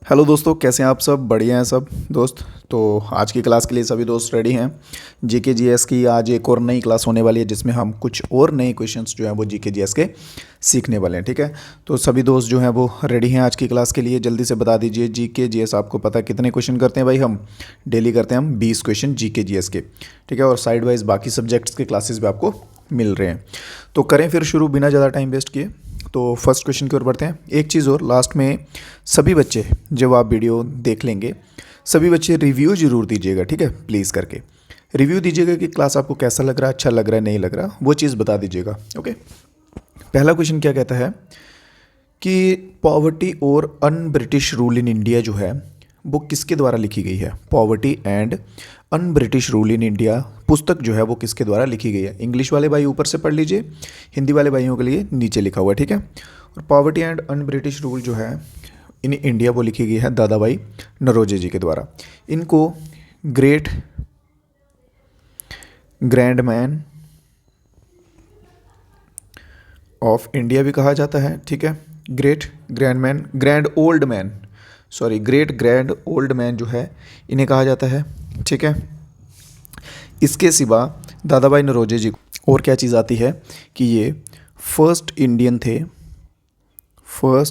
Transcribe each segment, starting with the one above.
Hello दोस्तों, कैसे हैं आप सब? बढ़िया हैं सब दोस्त। तो आज की क्लास के लिए सभी दोस्त रेडी हैं। जीके जीएस की आज एक और नई क्लास होने वाली है जिसमें हम कुछ और नए क्वेश्चंस जो हैं वो जीके जीएस के सीखने वाले हैं। ठीक है, तो सभी दोस्त जो हैं वो रेडी हैं आज की क्लास के लिए। जल्दी से बता दीजिए, जीके जीएस आपको पता है कितने क्वेश्चन करते हैं भाई? हम डेली करते हैं हम 20 क्वेश्चन जीके जीएस के। ठीक है, और साइड वाइज बाकी सब्जेक्ट्स के क्लासेस भी आपको मिल रहे हैं। तो करें फिर शुरू बिना ज़्यादा टाइम वेस्ट किए। तो फर्स्ट क्वेश्चन की ओर बढ़ते हैं। एक चीज़ और, लास्ट में सभी बच्चे जब आप वीडियो देख लेंगे सभी बच्चे रिव्यू ज़रूर दीजिएगा। ठीक है, प्लीज़ करके रिव्यू दीजिएगा कि क्लास आपको कैसा लग रहा है, अच्छा लग रहा है, नहीं लग रहा, वो चीज़ बता दीजिएगा। ओके, पहला क्वेश्चन क्या कहता है कि पॉवर्टी और un British rule in India जो है वो किसके द्वारा लिखी गई है? Poverty and un British rule in India पुस्तक जो है वो किसके द्वारा लिखी गई है? इंग्लिश वाले भाई ऊपर से पढ़ लीजिए, हिंदी वाले भाइयों के लिए नीचे लिखा हुआ है। ठीक है, और poverty and un British rule जो है इन इंडिया वो लिखी गई है दादा भाई नरोजे जी के द्वारा। इनको great grand man of India भी कहा जाता है। ठीक है, great grand man, grand old man, sorry great grand old man जो है इन्हें कहा जाता है। ठीक है, इसके सिवा दादा भाई नरोजे जी और क्या चीज़ आती है कि ये फर्स्ट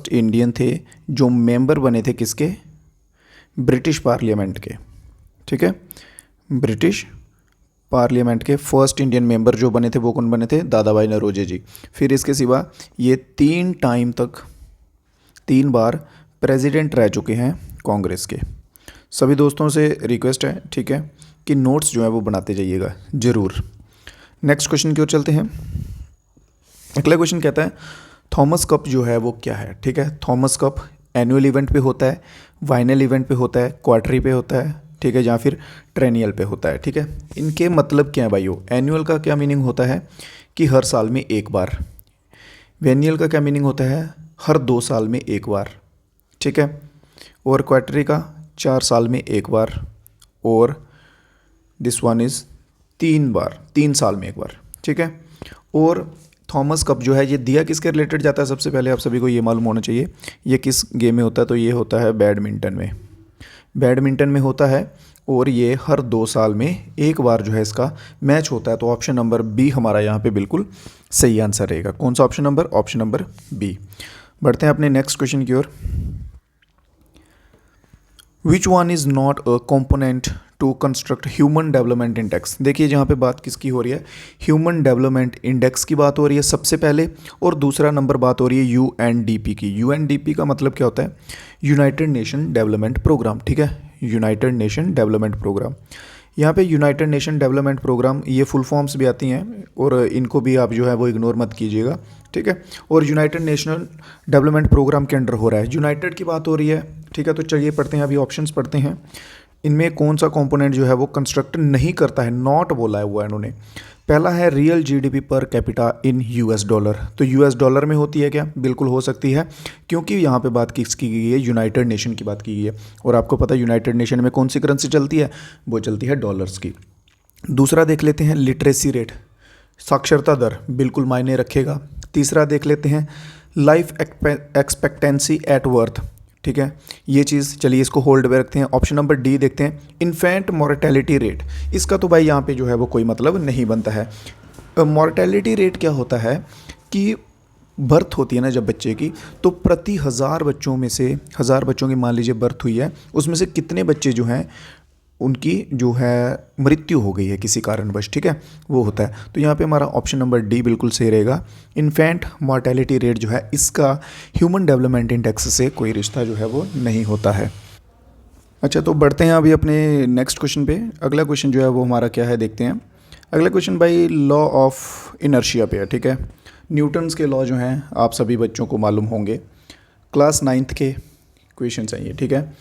इंडियन थे जो मेंबर बने थे किसके? ब्रिटिश पार्लियामेंट के। ठीक है, ब्रिटिश पार्लियामेंट के फर्स्ट इंडियन मेंबर जो बने थे वो कौन बने थे? दादा भाई नरोजे जी। फिर इसके सिवा ये 3 बार प्रेसिडेंट रह चुके हैं कांग्रेस के। सभी दोस्तों से रिक्वेस्ट है, ठीक है, कि नोट्स जो है वो बनाते जाइएगा ज़रूर। नेक्स्ट क्वेश्चन की ओर चलते हैं। अगला क्वेश्चन कहता है थॉमस कप जो है वो क्या है? ठीक है, थॉमस कप एनुअल इवेंट पे होता है, वाइनल इवेंट पे होता है, क्वार्टरी पे होता है, ठीक है, या फिर ट्रेनियल पे होता है। ठीक है, इनके मतलब क्या है भाइयों? एनुअल का क्या मीनिंग होता है कि हर साल में एक बार। वेनियल का क्या मीनिंग होता है? हर 2 साल में एक बार। ठीक है, और क्वार्टरी का 4 साल में एक बार, और दिस वन इज़ 3 बार, 3 साल में एक बार। ठीक है, और थॉमस कप जो है ये दिया किसके रिलेटेड जाता है? सबसे पहले आप सभी को ये मालूम होना चाहिए ये किस गेम में होता है। तो ये होता है बैडमिंटन में, बैडमिंटन में होता है, और ये हर 2 साल में एक बार जो है इसका मैच होता है। तो ऑप्शन नंबर बी हमारा यहाँ पे बिल्कुल सही आंसर रहेगा। कौन सा option number? Option number B. बढ़ते हैं अपने नेक्स्ट क्वेश्चन की ओर। Which one is not a component to construct human development index? देखिए जहाँ पे बात किसकी हो रही है? ह्यूमन डेवलपमेंट इंडेक्स की बात हो रही है सबसे पहले, और दूसरा नंबर बात हो रही है यूएनडीपी की। यूएनडीपी का मतलब क्या होता है? United nation development programme. ठीक है, यूनाइटेड नेशन डेवलपमेंट प्रोग्राम। यहाँ पे यूनाइटेड नेशन डेवलपमेंट प्रोग्राम ये फुल फॉर्म्स भी आती हैं और इनको भी आप जो है वो इग्नोर मत कीजिएगा। ठीक है, और यूनाइटेड नेशनल डेवलपमेंट प्रोग्राम के अंडर हो रहा है, यूनाइटेड की बात हो रही है। ठीक है, तो चलिए पढ़ते हैं, अभी ऑप्शंस पढ़ते हैं। इनमें कौन सा कंपोनेंट जो है वो कंस्ट्रक्ट नहीं करता है? नॉट बोला है हुआ है इन्होंने। पहला है real GDP per capita in US dollar. तो यूएस डॉलर में होती है क्या? बिल्कुल हो सकती है, क्योंकि यहाँ पे बात किसकी गई है? यूनाइटेड नेशन की बात की गई है, और आपको पता है यूनाइटेड नेशन में कौन सी करेंसी चलती है? वो चलती है डॉलर्स की। दूसरा देख लेते हैं लिटरेसी रेट, साक्षरता दर बिल्कुल मायने रखेगा। तीसरा देख लेते हैं लाइफ एक्सपेक्टेंसी एट वर्थ। ठीक है, ये चीज़ चलिए इसको होल्ड में रखते हैं। ऑप्शन नंबर डी देखते हैं, इन्फेंट मोर्टेलिटी रेट। इसका तो भाई यहाँ पे जो है वो कोई मतलब नहीं बनता है। मोर्टेलिटी रेट क्या होता है कि बर्थ होती है ना जब बच्चे की, तो प्रति 1000 बच्चों में से 1000 बच्चों की मान लीजिए बर्थ हुई है, उसमें से कितने बच्चे जो हैं उनकी जो है मृत्यु हो गई है किसी कारणवश। ठीक है, वो होता है। तो यहाँ पे हमारा ऑप्शन नंबर डी बिल्कुल सही रहेगा। इन्फेंट मॉर्टेलिटी रेट जो है इसका ह्यूमन डेवलपमेंट इंडेक्स से कोई रिश्ता जो है वो नहीं होता है। अच्छा, तो बढ़ते हैं अभी अपने नेक्स्ट क्वेश्चन पे। अगला क्वेश्चन जो है वो हमारा क्या है देखते हैं। अगला क्वेश्चन भाई लॉ ऑफ इनर्शिया पे है। ठीक है, न्यूटन्स के लॉ जो हैं आप सभी बच्चों को मालूम होंगे, क्लास 9th के क्वेश्चन चाहिए। ठीक है,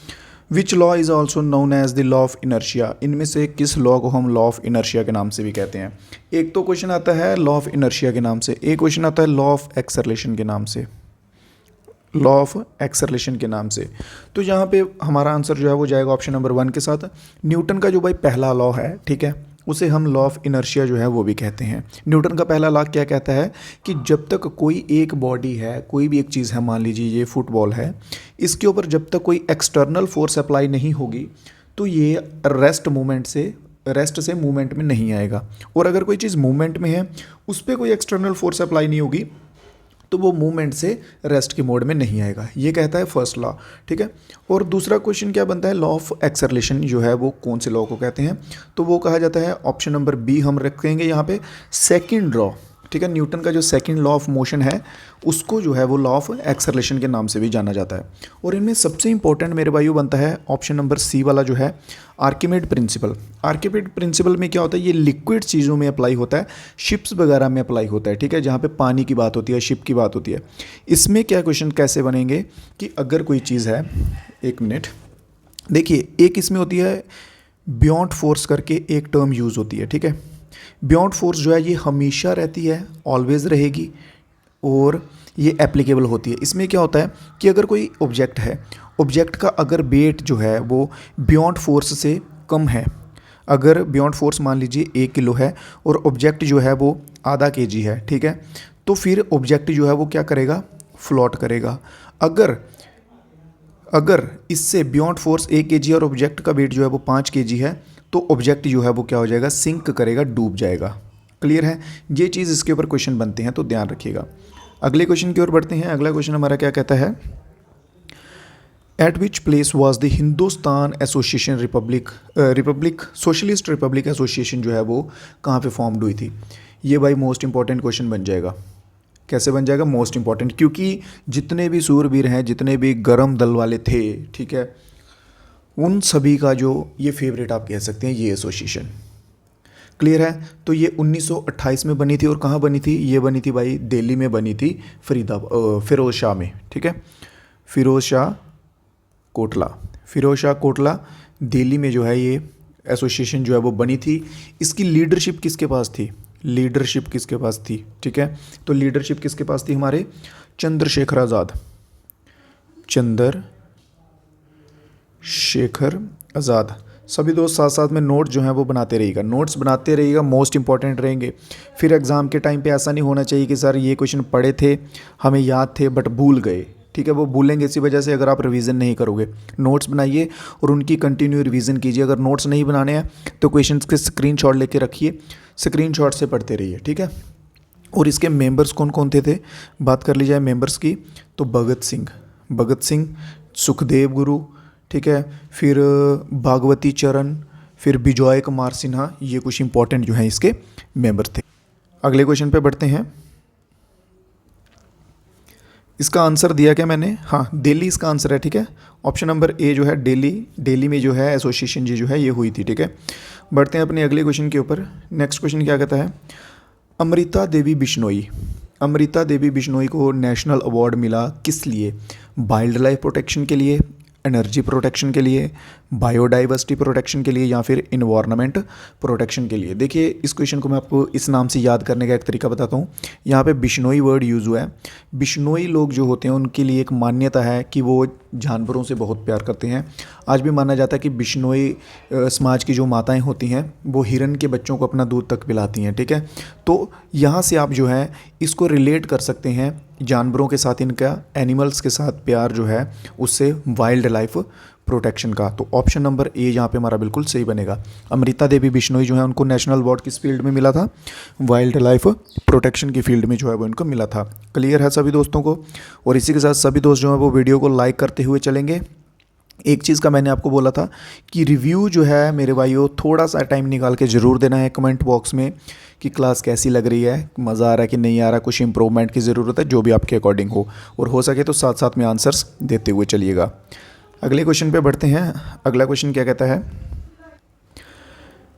which law is also known as the law of inertia? इनमें से किस लॉ को हम लॉ ऑफ इनर्शिया के नाम से भी कहते हैं? एक तो क्वेश्चन आता है लॉ ऑफ इनर्शिया के नाम से, एक क्वेश्चन आता है लॉ ऑफ एक्सेलरेशन के नाम से, लॉ ऑफ एक्सेलरेशन के नाम से। तो यहाँ पे हमारा आंसर जो है वो जाएगा ऑप्शन नंबर 1 के साथ। न्यूटन का जो भाई पहला लॉ है, ठीक है, उसे हम लॉ ऑफ इनर्शिया जो है वो भी कहते हैं। न्यूटन का पहला लॉ क्या कहता है कि जब तक कोई एक बॉडी है, कोई भी एक चीज़ है, मान लीजिए ये फुटबॉल है, इसके ऊपर जब तक कोई एक्सटर्नल फोर्स अप्लाई नहीं होगी तो ये रेस्ट से मूवमेंट में नहीं आएगा। और अगर कोई चीज़ मूवमेंट में है उस पर कोई एक्सटर्नल फोर्स अप्लाई नहीं होगी तो वो मूवमेंट से रेस्ट के मोड में नहीं आएगा। ये कहता है फर्स्ट लॉ, ठीक है। और दूसरा क्वेश्चन क्या बनता है, लॉ ऑफ एक्सेलरेशन जो है वो कौन से लॉ को कहते हैं, तो वो कहा जाता है ऑप्शन नंबर बी हम रखेंगे यहाँ पे, सेकंड लॉ, ठीक है। न्यूटन का जो सेकंड लॉ ऑफ मोशन है उसको जो है वो लॉ ऑफ एक्सेलरेशन के नाम से भी जाना जाता है। और इनमें सबसे इंपॉर्टेंट मेरे भाइयों बनता है ऑप्शन नंबर सी वाला जो है आर्किमेड प्रिंसिपल। आर्किमेड प्रिंसिपल में क्या होता है, ये लिक्विड चीज़ों में अप्लाई होता है, शिप्स वगैरह में अप्लाई होता है, ठीक है, जहाँ पे पानी की बात होती है, शिप की बात होती है। इसमें क्या क्वेश्चन कैसे बनेंगे कि अगर कोई चीज़ है, एक मिनट देखिए, एक इसमें होती है बियॉन्ड फोर्स करके एक टर्म यूज़ होती है, ठीक है। बियॉन्ड फोर्स जो है ये हमेशा रहती है, ऑलवेज रहेगी, और ये एप्लीकेबल होती है। इसमें क्या होता है कि अगर कोई ऑब्जेक्ट है, ऑब्जेक्ट का अगर वेट जो है वो बियॉन्ड फोर्स से कम है, अगर बियॉन्ड फोर्स मान लीजिए 1 किलो है और ऑब्जेक्ट जो है वो आधा kg है, ठीक है, तो फिर ऑब्जेक्ट जो है वो क्या करेगा, फ्लोट करेगा। अगर इससे बियॉन्ड फोर्स 1 kg और ऑब्जेक्ट का वेट जो है वो 5 kg है तो ऑब्जेक्ट जो है वो क्या हो जाएगा, सिंक करेगा, डूब जाएगा। क्लियर है, ये चीज़ इसके ऊपर क्वेश्चन बनते हैं तो ध्यान रखिएगा। अगले क्वेश्चन की ओर बढ़ते हैं। अगला क्वेश्चन हमारा क्या कहता है, eight which place was the Hindustan association Republic socialist Republic association जो है वो कहाँ पे फॉर्म्ड हुई थी। ये भाई मोस्ट इंपॉर्टेंट क्वेश्चन बन जाएगा। कैसे बन जाएगा, मोस्ट इंपॉर्टेंट, क्योंकि जितने भी सूरवीर हैं, जितने भी गरम दल वाले थे, ठीक है, उन सभी का जो ये फेवरेट आप कह सकते हैं ये एसोसिएशन। क्लियर है, तो ये 1928 में बनी थी और कहाँ बनी थी, ये बनी थी भाई दिल्ली में बनी थी, फिरोज शाह में, ठीक है, फिरोज शाह कोटला दिल्ली में जो है ये एसोसिएशन जो है वो बनी थी। इसकी लीडरशिप किसके पास थी, ठीक है, तो लीडरशिप किसके पास थी, हमारे चंद्रशेखर आज़ाद। सभी दोस्त साथ साथ में नोट्स जो हैं वो बनाते रहिएगा, मोस्ट इंपॉर्टेंट रहेंगे। फिर एग्ज़ाम के टाइम पे ऐसा नहीं होना चाहिए कि सर ये क्वेश्चन पढ़े थे, हमें याद थे बट भूल गए, ठीक है, वो भूलेंगे इसी वजह से अगर आप रिवीजन नहीं करोगे। नोट्स बनाइए और उनकी कंटिन्यू रिवीजन कीजिए। अगर नोट्स नहीं बनाने हैं तो क्वेश्चंस के स्क्रीनशॉट लेके रखिए, स्क्रीनशॉट से पढ़ते रहिए, ठीक है। और इसके मेंबर्स कौन कौन थे बात कर ली जाए मेंबर्स की, तो भगत सिंह, सुखदेव गुरु, ठीक है, फिर भागवती चरण, फिर बिजॉय कुमार सिन्हा, ये कुछ इंपॉर्टेंट जो हैं इसके मेंबर थे। अगले क्वेश्चन पे बढ़ते हैं। इसका आंसर दिया क्या मैंने, हाँ दिल्ली इसका आंसर है, ठीक है। ऑप्शन नंबर ए जो है दिल्ली में जो है एसोसिएशन जो है ये हुई थी, ठीक है। बढ़ते हैं अपने अगले क्वेश्चन के ऊपर। नेक्स्ट क्वेश्चन क्या कहता है, अमृता देवी बिश्नोई को नेशनल अवार्ड मिला किस लिए, वाइल्ड लाइफ प्रोटेक्शन के लिए, एनर्जी प्रोटेक्शन के लिए, बायोडाइवर्सिटी प्रोटेक्शन के लिए, या फिर इन्वायरमेंट प्रोटेक्शन के लिए। देखिए इस क्वेश्चन को मैं आपको इस नाम से याद करने का एक तरीका बताता हूँ। यहाँ पे बिश्नोई वर्ड यूज़ हुआ है। बिश्नोई लोग जो होते हैं उनके लिए एक मान्यता है कि वो जानवरों से बहुत प्यार करते हैं। आज भी माना जाता है कि बिश्नोई समाज की जो माताएं होती हैं वो हिरन के बच्चों को अपना दूध तक पिलाती हैं, ठीक है। तो यहाँ से आप जो है इसको रिलेट कर सकते हैं जानवरों के साथ, इनका एनिमल्स के साथ प्यार जो है उससे वाइल्ड लाइफ प्रोटेक्शन का। तो ऑप्शन नंबर ए यहाँ पे हमारा बिल्कुल सही बनेगा। अमृता देवी बिश्नोई जो है उनको नेशनल अवार्ड किस फील्ड में मिला था, वाइल्ड लाइफ प्रोटेक्शन की फील्ड में जो है वो इनको मिला था। क्लियर है सभी दोस्तों को। और इसी के साथ सभी दोस्त जो है वो वीडियो को लाइक करते हुए चलेंगे। एक चीज़ का मैंने आपको बोला था कि रिव्यू जो है मेरे भाइयों थोड़ा सा टाइम निकाल के ज़रूर देना है कमेंट बॉक्स में कि क्लास कैसी लग रही है, मज़ा आ रहा है कि नहीं आ रहा, कुछ इंप्रूवमेंट की ज़रूरत है, जो भी आपके अकॉर्डिंग हो सके तो साथ साथ में आंसर्स देते हुए चलिएगा। अगले क्वेश्चन पे बढ़ते हैं। अगला क्वेश्चन क्या कहता है,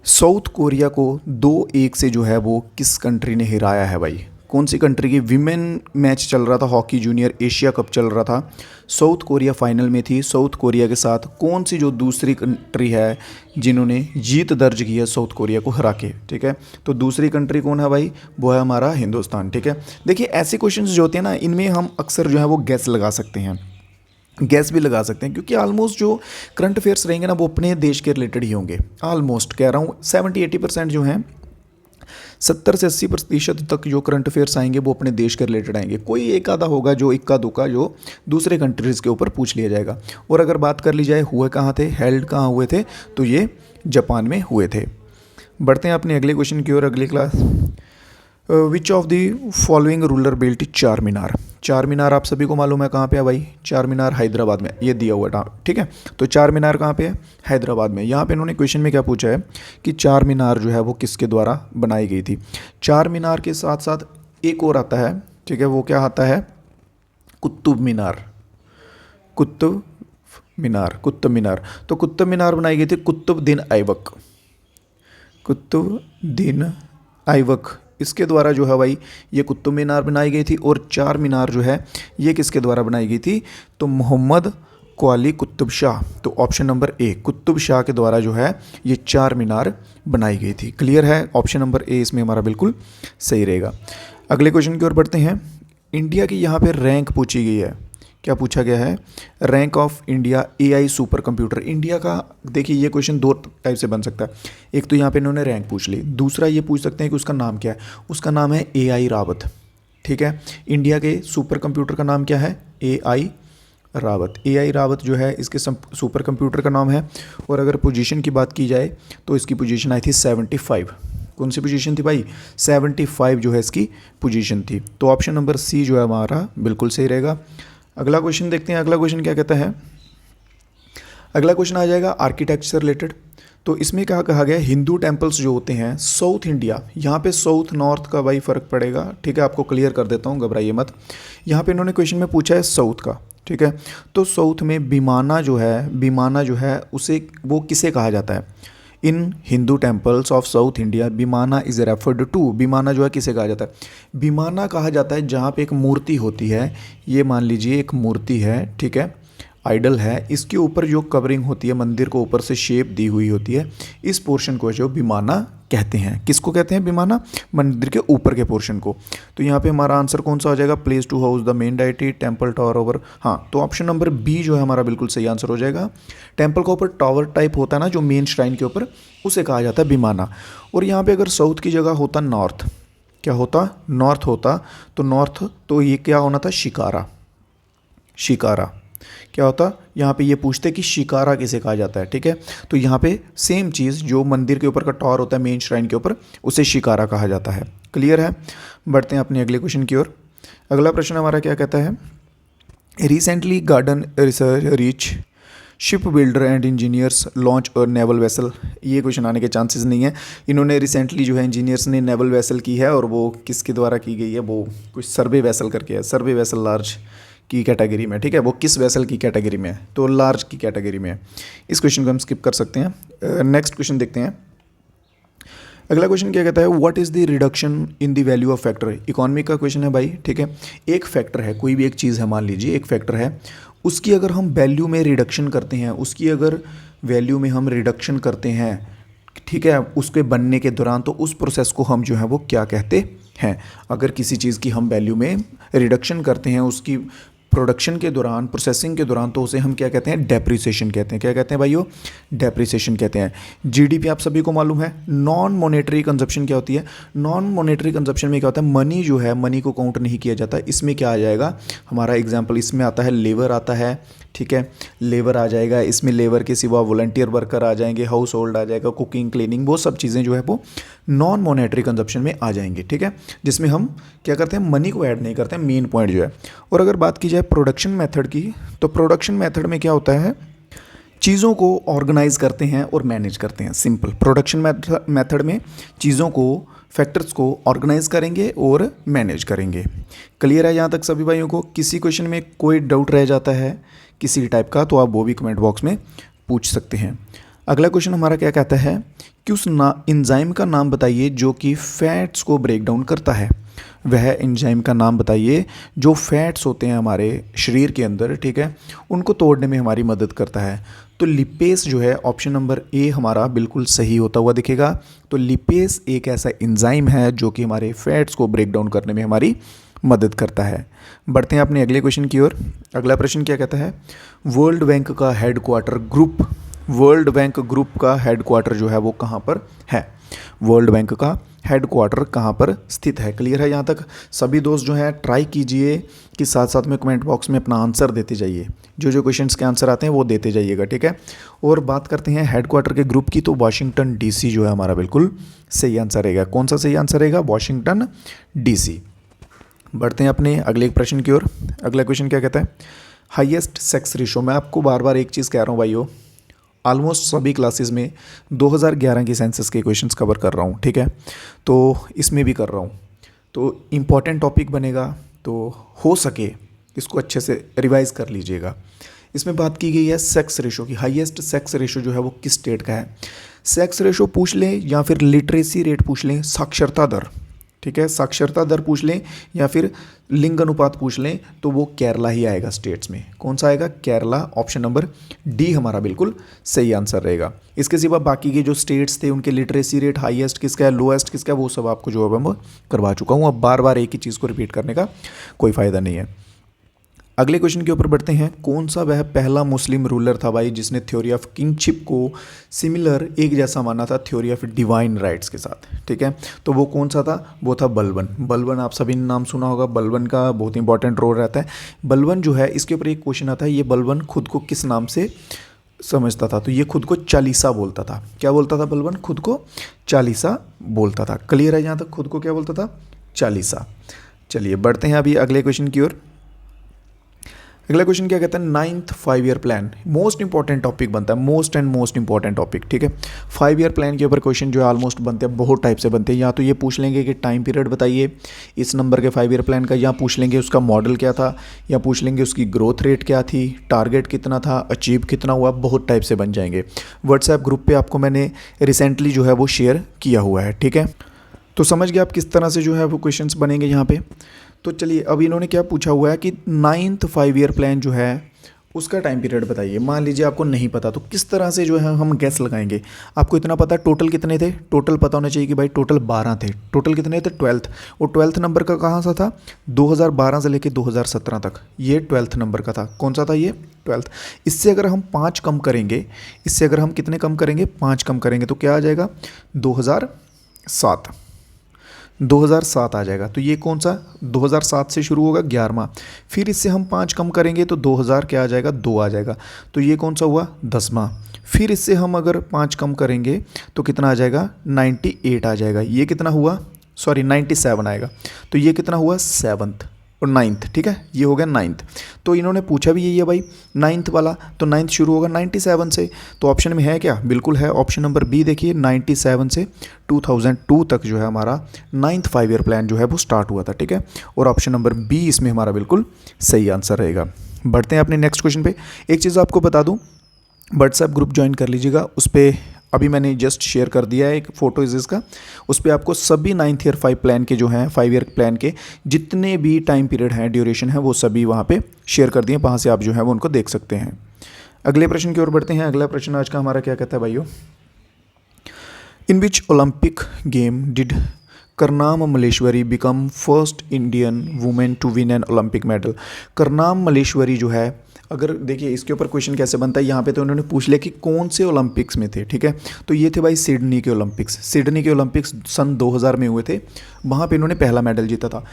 साउथ कोरिया को 2-1 से जो है वो किस कंट्री ने हिराया है भाई। कौन सी कंट्री की विमेन मैच चल रहा था, हॉकी जूनियर एशिया कप चल रहा था, साउथ कोरिया फाइनल में थी। साउथ कोरिया के साथ कौन सी जो दूसरी कंट्री है जिन्होंने जीत दर्ज की है साउथ कोरिया को हरा के, ठीक है। तो दूसरी कंट्री कौन है भाई, वो है हमारा हिंदुस्तान, ठीक है। देखिए ऐसे क्वेश्चंस जो होते हैं ना, इनमें हम अक्सर जो है वो गैस लगा सकते हैं, क्योंकि ऑलमोस्ट जो करंट अफेयर्स रहेंगे ना वो अपने देश के रिलेटेड ही होंगे। ऑलमोस्ट कह रहा हूँ 70-80% जो हैं 70 से 80% तक जो करंट अफेयर्स आएंगे वो अपने देश के रिलेटेड आएंगे। कोई एक आधा होगा जो इक्का दुक्का जो दूसरे कंट्रीज़ के ऊपर पूछ लिया जाएगा। और अगर बात कर ली जाए हुए कहाँ थे, हेल्ड कहाँ हुए थे, तो ये जापान में हुए थे। बढ़ते हैं अपने अगले क्वेश्चन की ओर। अगली class, which of the following ruler built चार मीनार। चार मीनार आप सभी को मालूम है कहाँ पे है भाई, चार मीनार हैदराबाद में, ये दिया हुआ है, ठीक है। तो चार मीनार कहाँ पे है, हैदराबाद में। यहाँ पे इन्होंने क्वेश्चन में क्या पूछा है कि चार मीनार जो है वो किसके द्वारा बनाई गई थी। चार मीनार के साथ साथ एक और आता है, ठीक है, वो क्या आता है, कुतुब मीनार। कुतुब मीनार, कुतुब मीनार। तो कुतुब मीनार बनाई गई थी कुतुबुद्दीन ऐबक, कुतुबुद्दीन ऐबक, इसके द्वारा जो है भाई ये कुतुब मीनार बनाई गई थी। और चार मीनार जो है ये किसके द्वारा बनाई गई थी, तो मोहम्मद क्वाली कुतुब शाह। तो option number A, Qutub Shah के द्वारा जो है ये चार मीनार बनाई गई थी। क्लियर है, ऑप्शन नंबर ए इसमें हमारा बिल्कुल सही रहेगा। अगले क्वेश्चन की ओर बढ़ते हैं। इंडिया की यहाँ पे रैंक पूछी गई है। क्या पूछा गया है, rank of India AI super computer. India का देखिए ये क्वेश्चन दो टाइप से बन सकता है। एक तो यहाँ पे इन्होंने रैंक पूछ ली, दूसरा ये पूछ सकते हैं कि उसका नाम क्या है। उसका नाम है एआई रावत, ठीक है। इंडिया के सुपर कंप्यूटर का नाम क्या है, एआई रावत। एआई रावत जो है इसके सुपर कंप्यूटर का नाम है। और अगर पोजीशन की बात की जाए तो इसकी पोजीशन आई थी 75। कौन सी पोजीशन थी भाई, 75 जो है इसकी पोजीशन थी। तो ऑप्शन नंबर सी जो है हमारा बिल्कुल सही रहेगा। अगला क्वेश्चन देखते हैं। अगला क्वेश्चन क्या कहता है, अगला क्वेश्चन आ जाएगा आर्किटेक्चर से रिलेटेड। तो इसमें क्या कहा गया, हिंदू टेम्पल्स जो होते हैं साउथ इंडिया, यहाँ पे साउथ नॉर्थ का भाई फ़र्क पड़ेगा, ठीक है, आपको क्लियर कर देता हूँ, घबराइए मत। यहाँ पे इन्होंने क्वेश्चन में पूछा है साउथ का, ठीक है। तो साउथ में बीमाना जो है उसे वो किसे कहा जाता है, in Hindu temples of south India vimana is referred to. Vimana जो है किसे कहा जाता है, बीमाना कहा जाता है जहाँ पे एक मूर्ति होती है। ये मान लीजिए एक मूर्ति है, ठीक है, आइडल है, इसके ऊपर जो कवरिंग होती है, मंदिर को ऊपर से शेप दी हुई होती है, इस पोर्शन को जो बीमाना कहते हैं। किसको कहते हैं बीमाना, मंदिर के ऊपर के पोर्शन को। तो यहाँ पे हमारा आंसर कौन सा हो जाएगा, place to house the main deity, temple tower over. हाँ, तो ऑप्शन नंबर बी जो है हमारा बिल्कुल सही आंसर हो जाएगा। टेम्पल का ऊपर टावर टाइप होता है ना जो मेन श्राइन के ऊपर, उसे कहा जाता है बीमाना। और यहाँ पे अगर साउथ की जगह होता नॉर्थ, क्या होता, नॉर्थ होता, तो नॉर्थ तो ये क्या होना था, शिकारा। शिकारा क्या होता, यहाँ पे ये पूछते कि शिकारा किसे कहा जाता है, ठीक है। तो यहाँ पे सेम चीज़, जो मंदिर के ऊपर का टावर होता है मेन श्राइन के ऊपर, उसे शिकारा कहा जाता है। क्लियर है। बढ़ते हैं अपने अगले क्वेश्चन की ओर। अगला प्रश्न हमारा क्या कहता है, recently garden research reach ship builder and engineers launch और नेवल वेसल। ये क्वेश्चन आने के चांसेस नहीं है। इन्होंने रिसेंटली जो है इंजीनियर्स ने नेवल वेसल की है, और वो किसके द्वारा की गई है, वो कुछ सर्वे वेसल करके है, सर्वे वेसल लार्ज की कैटेगरी में, ठीक है। वो किस वेसल की कैटेगरी में है, तो लार्ज की कैटेगरी में है। इस क्वेश्चन को हम स्किप कर सकते हैं। नेक्स्ट क्वेश्चन देखते हैं। अगला क्वेश्चन क्या कहता है, what is the reduction in the value of factor. Economy का क्वेश्चन है भाई, ठीक है। एक फैक्टर है, कोई भी एक चीज़ है, मान लीजिए एक फैक्टर है, उसकी अगर हम वैल्यू में रिडक्शन करते हैं, उसकी अगर वैल्यू में हम रिडक्शन करते हैं, ठीक है, उसके बनने के दौरान, तो उस प्रोसेस को हम जो है वो क्या कहते हैं। अगर किसी चीज़ की हम वैल्यू में रिडक्शन करते हैं उसकी प्रोडक्शन के दौरान, प्रोसेसिंग के दौरान, तो उसे हम क्या कहते हैं, डेप्रिसिएशन कहते हैं। क्या कहते हैं भाइयों, डेप्रिसिएशन कहते हैं। जीडीपी आप सभी को मालूम है। नॉन मॉनेटरी कंजप्शन क्या होती है, नॉन मॉनेटरी कंजप्शन में क्या होता है, मनी जो है, मनी को काउंट नहीं किया जाता। इसमें क्या आ जाएगा, हमारा एग्जाम्पल इसमें आता है लेबर आता है, ठीक है, लेबर आ जाएगा। इसमें लेबर के सिवा वॉलंटियर वर्कर आ जाएंगे, हाउस होल्ड आ जाएगा, कुकिंग, क्लीनिंग, वो सब चीज़ें जो है वो नॉन मॉनेटरी कंजप्शन में आ जाएंगी, ठीक है, जिसमें हम क्या करते हैं, मनी को ऐड नहीं करते हैं, मेन पॉइंट जो है। और अगर बात की जाए प्रोडक्शन मेथड की, तो प्रोडक्शन मेथड में क्या होता है, चीज़ों को ऑर्गेनाइज करते हैं और मैनेज करते हैं। सिंपल, प्रोडक्शन मेथड में चीज़ों को, फैक्टर्स को ऑर्गेनाइज करेंगे और मैनेज करेंगे। क्लियर है यहाँ तक सभी भाइयों को। किसी क्वेश्चन में कोई डाउट रह जाता है किसी टाइप का, तो आप वो भी कमेंट बॉक्स में पूछ सकते हैं। अगला क्वेश्चन हमारा क्या कहता है कि उस एंजाइम का नाम बताइए जो कि फैट्स को ब्रेक डाउन करता है। वह एंजाइम का नाम बताइए जो फैट्स होते हैं हमारे शरीर के अंदर, ठीक है, उनको तोड़ने में हमारी मदद करता है। तो लिपेस जो है, ऑप्शन नंबर ए हमारा बिल्कुल सही होता हुआ दिखेगा। तो लिपेस एक ऐसा एंजाइम है जो कि हमारे फैट्स को ब्रेक डाउन करने में हमारी मदद करता है। बढ़ते हैं अपने अगले क्वेश्चन की ओर। अगला प्रश्न क्या कहता है, वर्ल्ड बैंक का हेडक्वार्टर वर्ल्ड बैंक ग्रुप का हेडक्वार्टर जो है वो कहाँ पर है। वर्ल्ड बैंक का हेडक्वार्टर कहाँ पर स्थित है। क्लियर है यहाँ तक? सभी दोस्त जो हैं ट्राई कीजिए कि साथ साथ में कमेंट बॉक्स में अपना आंसर देते जाइए, जो जो क्वेश्चंस के आंसर आते हैं वो देते जाइएगा, ठीक है। और बात करते हैं हेडक्वार्टर के ग्रुप की, तो वाशिंगटन डीसी जो है हमारा बिल्कुल सही आंसर रहेगा। कौन सा सही आंसर रहेगा? Washington DC. बढ़ते हैं अपने अगले प्रश्न की ओर। अगला क्वेश्चन क्या कहता है? Highest sex ratio. मैं आपको बार बार एक चीज़ कह रहा हूँ भाइयों, ऑलमोस्ट सभी क्लासेस में 2011 की सेंसस के क्वेश्चंस कवर कर रहा हूँ, ठीक है, तो इसमें भी कर रहा हूँ, तो इम्पॉर्टेंट टॉपिक बनेगा, तो हो सके इसको अच्छे से रिवाइज कर लीजिएगा। इसमें बात की गई है सेक्स रेशो की। हाईएस्ट सेक्स रेशो जो है वो किस स्टेट का है? सेक्स रेशो पूछ लें या फिर लिटरेसी रेट पूछ लें, साक्षरता दर, ठीक है, साक्षरता दर पूछ लें या फिर लिंग अनुपात पूछ लें, तो वो केरला ही आएगा स्टेट्स में। कौन सा आएगा? केरला। ऑप्शन नंबर डी हमारा बिल्कुल सही आंसर रहेगा। इसके सिवा बाकी के जो स्टेट्स थे उनके लिटरेसी रेट हाईएस्ट किसका है, लोएस्ट किसका है, वो सब आपको जो है मैं करवा चुका हूँ। अब बार बार एक ही चीज़ को रिपीट करने का कोई फ़ायदा नहीं है। अगले क्वेश्चन के ऊपर बढ़ते हैं। कौन सा वह पहला मुस्लिम रूलर था भाई जिसने थ्योरी ऑफ किंगशिप को सिमिलर, एक जैसा माना था थ्योरी ऑफ डिवाइन राइट्स के साथ, ठीक है, तो वो कौन सा था? वो था बलबन। बलबन आप सभी ने नाम सुना होगा, बलबन का बहुत इंपॉर्टेंट रोल रहता है। बलबन जो है, इसके ऊपर एक क्वेश्चन आता है, ये बलबन खुद को किस नाम से समझता था? तो ये खुद को चालीसा बोलता था। क्या बोलता था बलबन? खुद को चालीसा बोलता था। क्लियर है यहाँ तक? खुद को क्या बोलता था? चालीसा। चलिए बढ़ते हैं अभी अगले क्वेश्चन की ओर। अगला क्वेश्चन क्या कहता है? 9th 5 year plan. Most important topic बनता है, मोस्ट इंपॉर्टेंट टॉपिक, ठीक है। 5 ईयर प्लान के ऊपर क्वेश्चन जो है ऑलमोस्ट बनते हैं, बहुत टाइप से बनते हैं। या तो ये पूछ लेंगे कि टाइम पीरियड बताइए इस नंबर के 5 ईयर प्लान का, या पूछ लेंगे उसका मॉडल क्या था, या पूछ लेंगे उसकी ग्रोथ रेट क्या थी, टारगेट कितना था, अचीव कितना हुआ, बहुत टाइप से बन जाएंगे। व्हाट्सएप ग्रुप पर आपको मैंने रिसेंटली जो है वो शेयर किया हुआ है, ठीक है। तो समझ गए आप किस तरह से जो है वो क्वेश्चंस बनेंगे यहाँ पे। तो चलिए अब इन्होंने क्या पूछा हुआ है कि 9th 5 ईयर प्लान जो है उसका टाइम पीरियड बताइए। मान लीजिए आपको नहीं पता, तो किस तरह से जो है हम गैस लगाएंगे? आपको इतना पता है टोटल कितने थे, टोटल पता होना चाहिए कि भाई टोटल 12 थे। टोटल कितने थे? 12th। और 12th नंबर का कहाँ सा था? 2012 से लेके 2017 तक ये 12th नंबर का था। कौन सा था ये? 12th। इससे अगर हम 5 कम करेंगे, इससे अगर हम कितने कम करेंगे? 5 कम करेंगे तो क्या आ जाएगा? 2007। 2007 आ जाएगा। तो ये कौन सा? 2007 से शुरू होगा 11वां। फिर इससे हम 5 कम करेंगे तो 2000 क्या आ जाएगा? 2 आ जाएगा। तो ये कौन सा हुआ? 10वां। फिर इससे हम अगर 5 कम करेंगे तो कितना आ जाएगा? 98 आ जाएगा। ये कितना हुआ? सॉरी 97 आएगा। तो ये कितना हुआ? 7th और 9th, ठीक है, ये हो गया 9th। तो इन्होंने पूछा भी यही है भाई 9th वाला, तो 9th शुरू होगा 97 से। तो ऑप्शन में है क्या? बिल्कुल है। ऑप्शन नंबर बी देखिए, 97 से 2002 तक जो है हमारा 9th 5 ईयर प्लान जो है वो स्टार्ट हुआ था, ठीक है। और ऑप्शन नंबर बी इसमें हमारा बिल्कुल सही आंसर रहेगा। बढ़ते हैं अपने नेक्स्ट क्वेश्चन पे। एक चीज़ आपको बता दूँ, व्हाट्सएप ग्रुप ज्वाइन कर लीजिएगा। उस पर अभी मैंने जस्ट शेयर कर दिया है एक फ़ोटो इस इसका। उस पर आपको सभी 9th ईयर 5 प्लान के जो हैं 5 ईयर प्लान के जितने भी टाइम पीरियड हैं, ड्यूरेशन है, वो सभी वहाँ पे शेयर कर दिए। वहाँ से आप जो है वो उनको देख सकते हैं। अगले प्रश्न की ओर बढ़ते हैं। अगला प्रश्न आज का हमारा क्या कहता है भाइयों? In which Olympic game did Karnam Malleswari become first Indian women to win an Olympic medal? Karnam Malleswari जो है, अगर देखिए इसके ऊपर क्वेश्चन कैसे बनता है, यहाँ पे तो उन्होंने पूछ लिया कि कौन से ओलंपिक्स में थे, ठीक है। तो ये थे भाई सिडनी के ओलंपिक्स। सिडनी के ओलंपिक्स सन 2000 में हुए थे, वहाँ पे इन्होंने पहला मेडल जीता था।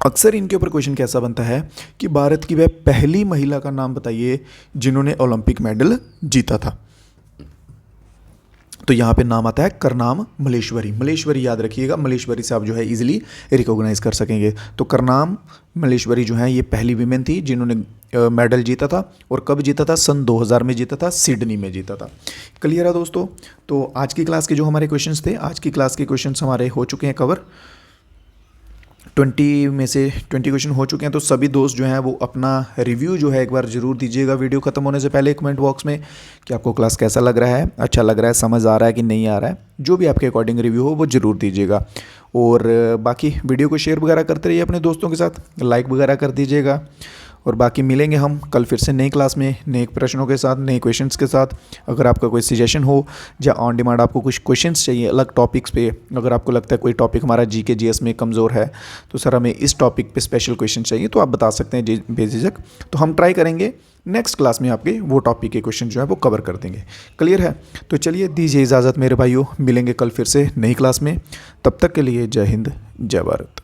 अक्सर इनके ऊपर क्वेश्चन कैसा बनता है कि भारत की वह पहली महिला का नाम बताइए जिन्होंने ओलंपिक मेडल जीता था। तो यहाँ पे नाम आता है करनाम मलेश्वरी। मलेश्वरी याद रखिएगा, मलेश्वरी से आप जो है इजीली रिकॉग्नाइज कर सकेंगे। तो करनाम मलेश्वरी जो है ये पहली वीमेन थी जिन्होंने मेडल जीता था। और कब जीता था? सन 2000 में जीता था, सिडनी में जीता था। क्लियर है दोस्तों? तो आज की क्लास के जो हमारे क्वेश्चंस थे, आज की क्लास के क्वेश्चंस हमारे हो चुके हैं कवर। 20 में से 20 क्वेश्चन हो चुके हैं। तो सभी दोस्त जो हैं वो अपना रिव्यू जो है एक बार ज़रूर दीजिएगा वीडियो ख़त्म होने से पहले कमेंट बॉक्स में कि आपको क्लास कैसा लग रहा है, अच्छा लग रहा है, समझ आ रहा है कि नहीं आ रहा है। जो भी आपके अकॉर्डिंग रिव्यू हो वो ज़रूर दीजिएगा। और बाकी वीडियो को शेयर वगैरह करते रहिए अपने दोस्तों के साथ, लाइक वगैरह कर दीजिएगा। और बाकी मिलेंगे हम कल फिर से नई क्लास में नए प्रश्नों के साथ, नए क्वेश्चंस के साथ। अगर आपका कोई सजेशन हो या ऑन डिमांड आपको कुछ क्वेश्चंस चाहिए अलग टॉपिक्स पे, अगर आपको लगता है कोई टॉपिक हमारा जीके जीएस में कमज़ोर है तो सर हमें इस टॉपिक पे स्पेशल क्वेश्चन चाहिए, तो आप बता सकते हैं बेझिझक। तो हम ट्राई करेंगे नेक्स्ट क्लास में आपके वो टॉपिक के क्वेश्चन जो है वो कवर कर देंगे। क्लियर है? तो चलिए दीजिए इजाज़त मेरे भाइयों, मिलेंगे कल फिर से नई क्लास में। तब तक के लिए जय हिंद, जय भारत।